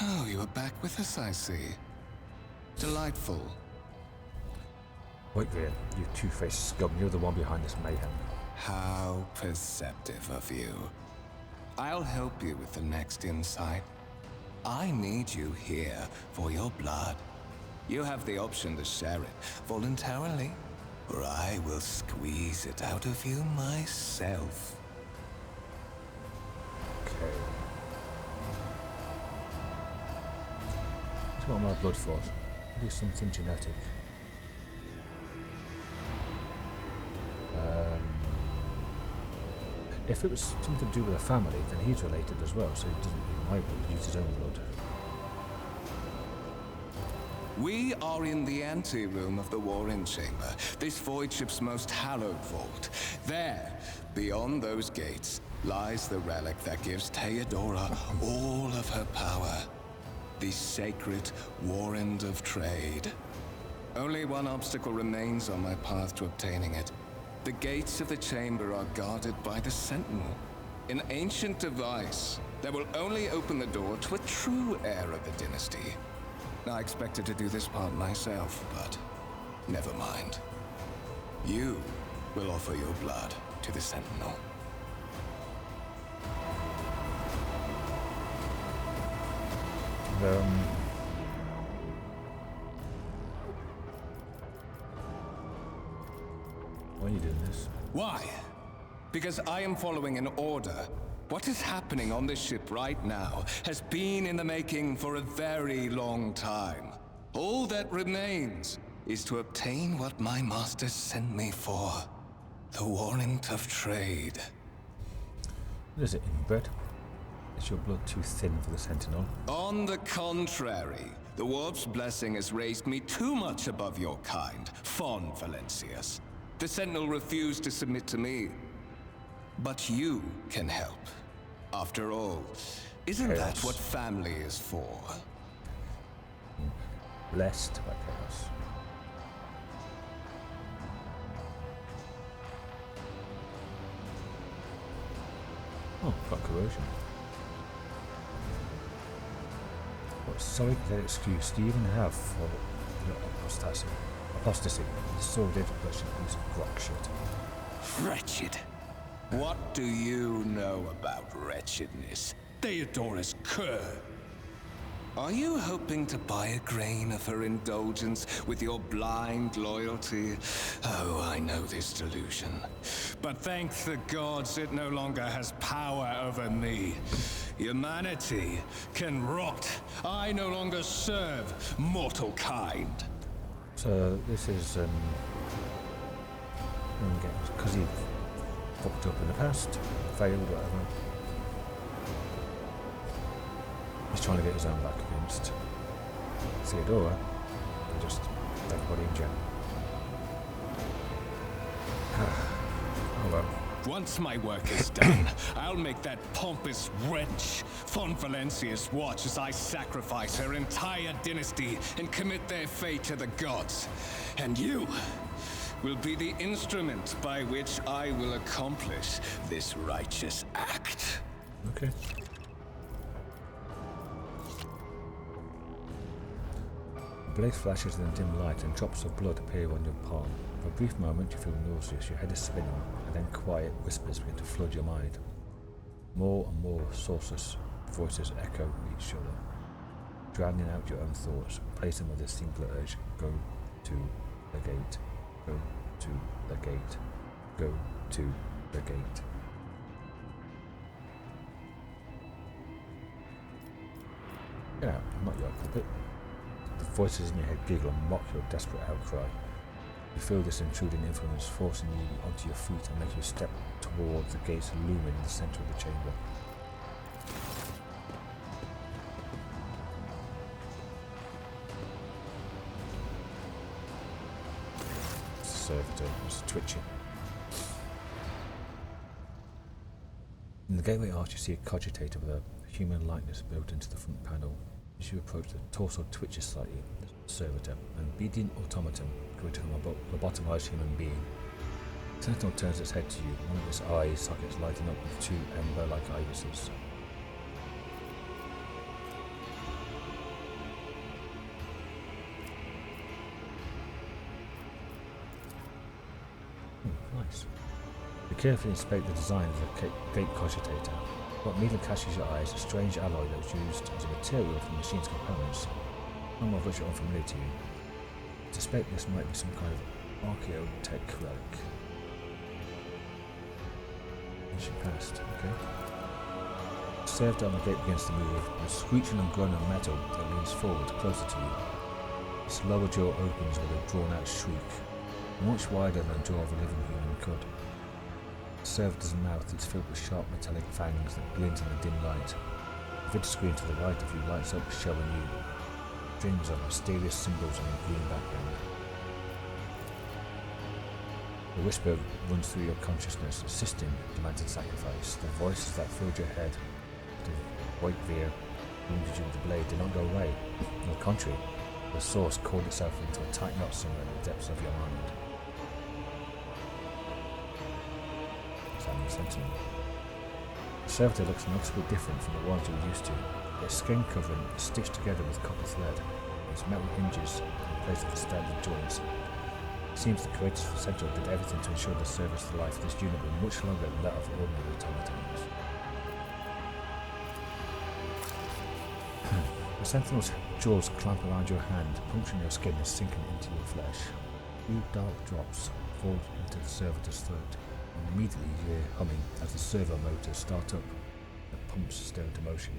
Oh, you are back with us, I see. Delightful. Wait there, you two-faced scum. You're the one behind this mayhem. How perceptive of you. I'll help you with the next insight. I need you here for your blood. You have the option to share it voluntarily, or I will squeeze it out of you myself. Okay. It's not my blood for. It is something genetic. If it was something to do with a family, then he's related as well, so he doesn't need my blood, use his own blood. We are in the anteroom of the Warren Chamber, this Voidship's most hallowed vault. There, beyond those gates, lies the relic that gives Theodora all of her power. The sacred Warrant of Trade. Only one obstacle remains on my path to obtaining it. The gates of the chamber are guarded by the Sentinel, an ancient device that will only open the door to a true heir of the dynasty. I expected to do this part myself, but never mind. You will offer your blood to the Sentinel. Why are you doing this? Why? Because I am following an order. What is happening on this ship right now has been in the making for a very long time. All that remains is to obtain what my masters sent me for. The warrant of trade. What is it, inbred? Is your blood too thin for the Sentinel? On the contrary, the Warp's blessing has raised me too much above your kind, Von Valencius. The Sentinel refused to submit to me. But you can help. After all, isn't that what family is for? Blessed by chaos. Oh, got corrosion. What solid excuse do you even have for your apostasy? The sordid version is rock shit. Wretched. What do you know about wretchedness? Theodorus Kerr. Are you hoping to buy a grain of her indulgence with your blind loyalty? Oh, I know this delusion. But thank the gods it no longer has power over me. Humanity can rot. I no longer serve mortal kind. So this is because he fucked up in the past, failed, whatever. He's trying to get his own back against Theodora, and just everybody in general. Oh well. Once my work is done, I'll make that pompous wretch, Von Valencius, watch as I sacrifice her entire dynasty and commit their fate to the gods. And you will be the instrument by which I will accomplish this righteous act. Okay. A blaze flashes in the dim light and drops of blood appear on your palm. For a brief moment you feel nauseous, your head is spinning, and then quiet whispers begin to flood your mind. More and more sourceless voices echo each other, drowning out your own thoughts, replacing with a singular urge: go to the gate, go to the gate, go to the gate. Get out, I'm not your puppet. The voices in your head giggle and mock your desperate outcry. You feel this intruding influence forcing you onto your feet and make you step towards the gates looming in the center of the chamber. Servitor is twitching. In the gateway arch you see a cogitator with a human likeness built into the front panel. As you approach, the torso twitches slightly, the servitor, an obedient automaton greater than a lobotomized human being. The Sentinel turns its head to you, one of its eye sockets lighting up with two ember-like irises. Nice. You carefully inspect the design of the gate cogitator. What immediately catches your eye is a strange alloy that was used as a material for the machine's components, some of which are unfamiliar to you. I suspect this might be some kind of archaeotech relic. And she passed, okay. Served down the gate begins to move, with a screeching and groaning of metal that leans forward closer to you. Its lower jaw opens with a drawn-out shriek, much wider than the jaw of a living human could. The servitor's mouth is filled with sharp metallic fangs that glint in the dim light. The vid screen to the right of you lights up, showing you strings of mysterious symbols on a green background. The whisper runs through your consciousness, assisting demanded sacrifice. The voices that filled your head, the white veer wounded you with the blade, did not go away. On the contrary, the source called itself into a tight knot somewhere in the depths of your mind. Sentinel. The servitor looks noticeably different from the ones you're used to. Its skin covering is stitched together with copper thread, and its metal hinges in place of the standard joints. It seems the creators of the Sentinel did everything to ensure the service to life of this unit will be much longer than that of ordinary automatons. The Sentinel's jaws clamp around your hand, puncturing your skin and sinking into your flesh. Few dark drops fall into the servitor's throat, and immediately you hear humming as the servo motors start up and the pumps stir into motion.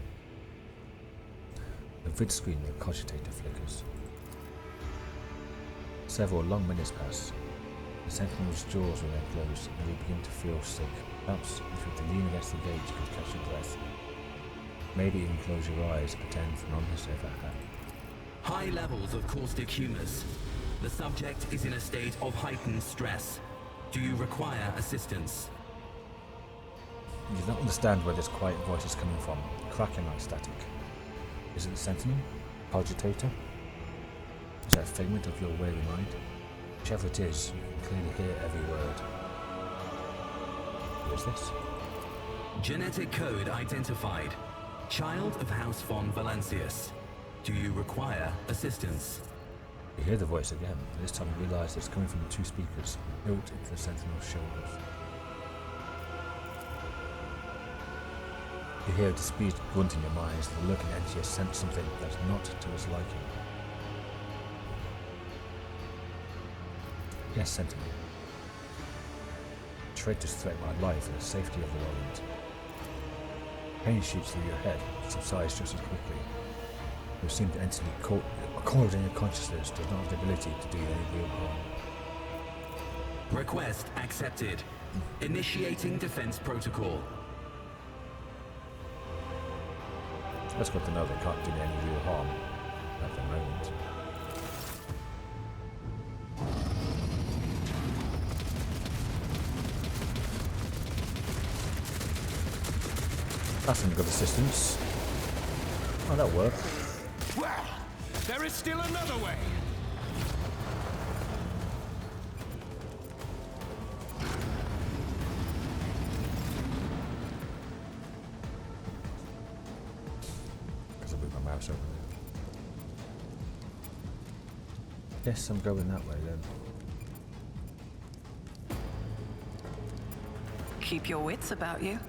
The vid screen of the cogitator flickers. Several long minutes pass. The Sentinel's jaws remain closed, and you begin to feel sick. Perhaps if you were to lean against the gate, you could catch your breath. Maybe even close your eyes and pretend none has ever happened. High levels of caustic humus. The subject is in a state of heightened stress. Do you require assistance? You do not understand where this quiet voice is coming from, cracking like static. Is it the Sentinel? Cogitator? Is that a figment of your weary mind? Whichever it is, you can clearly hear every word. Who is this? Genetic code identified. Child of House von Valencius. Do you require assistance? You hear the voice again, but this time you realise it's coming from the two speakers, built into the Sentinel's shoulders. You hear a displeased grunt in your mind as the lurking entity has sensed something that's not to his liking. Yes, Sentinel. Traitors threaten my life and the safety of the world. Pain shoots through your head, but subsides just as quickly. You seem to entity caught in your consciousness does not have the ability to do you any real harm. Request accepted. Initiating defense protocol. That's good to know they can't do me any real harm at the moment. That's some good assistance. Oh, that'll work. Well, there is still another way. As I move my mouse over there. Yes, I'm going that way then. Keep your wits about you.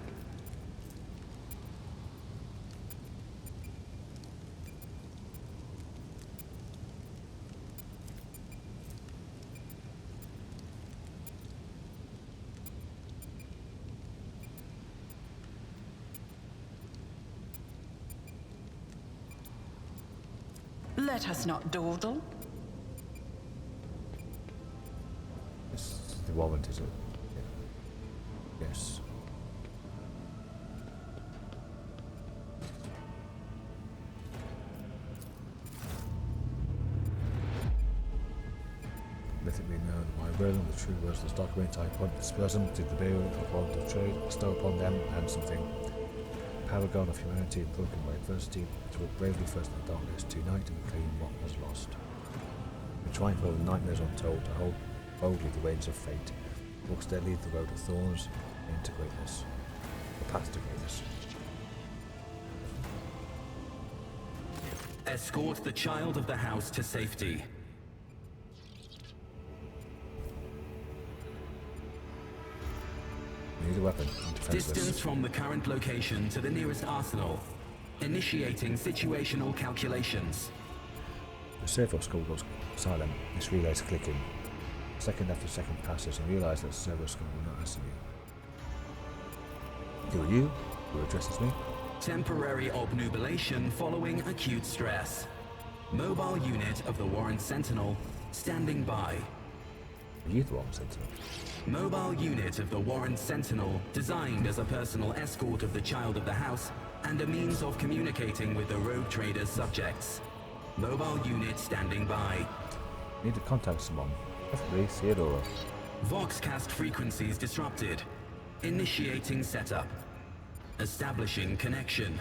Let us not dawdle. This is the warrant, is it? Yeah. Yes. Let it be known, my will and the true words of this document I appoint this person to the bill upon the trade, bestow upon them and something. Paragon of humanity and broken by adversity, to walk bravely first in the darkness, to unite and claim what was lost. To triumph over nightmares untold, to hold boldly the reins of fate, walk steadily the road of thorns into greatness, the path to greatness. Escort the child of the house to safety. Need a weapon. I'm defenseless. Distance from the current location to the nearest arsenal. Initiating situational calculations. The servo skull goes silent. This relay's clicking. Second after second passes and realise that the servo skull will not answer you. Who are you? Who addresses me? Temporary obnubilation following acute stress. Mobile unit of the Warren Sentinel standing by. Are you the one, Sentinel? Mobile unit of the Warren Sentinel, designed as a personal escort of the child of the house and a means of communicating with the rogue trader's subjects. Mobile unit standing by. Need to contact someone. Preferably Theodora. Voxcast frequencies disrupted. Initiating setup. Establishing connection.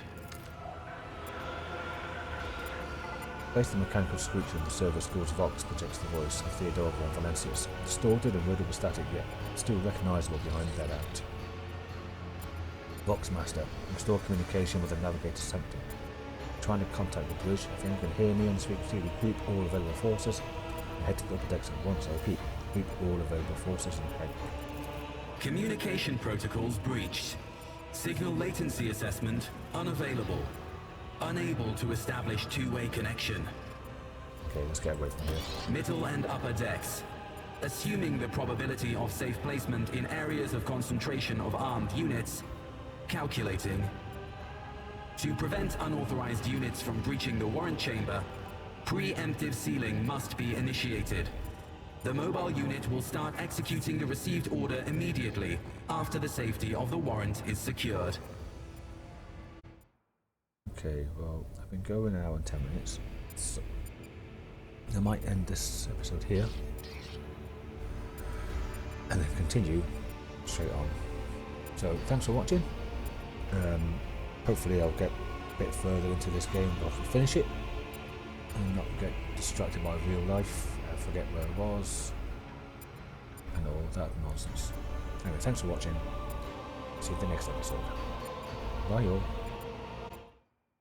Based on the mechanical screech of the servo skull's Vox projects the voice of Theodora von Valencius, distorted and rudely static yet still recognisable behind that act. Vox Master, restore communication with the Navigator Sanctum. Trying to contact the bridge. If anyone can hear me on the frequency, regroup all available forces and head to the upper decks at once. I repeat, regroup all available forces and head. Communication protocols breached. Signal latency assessment unavailable. unable to establish two-way connection. Okay, let's get away from here. Middle and upper decks. Assuming the probability of safe placement in areas of concentration of armed units. Calculating. To prevent unauthorized units from breaching the warrant chamber, preemptive sealing must be initiated. The mobile unit will start executing the received order immediately after the safety of the warrant is secured. Okay, well, I've been going an hour and 10 minutes, so I might end this episode here and then continue straight on. So, thanks for watching. Hopefully I'll get a bit further into this game, but I can finish it and not get distracted by real life, forget where I was, and all that nonsense. Anyway, thanks for watching. See you in the next episode. Bye all.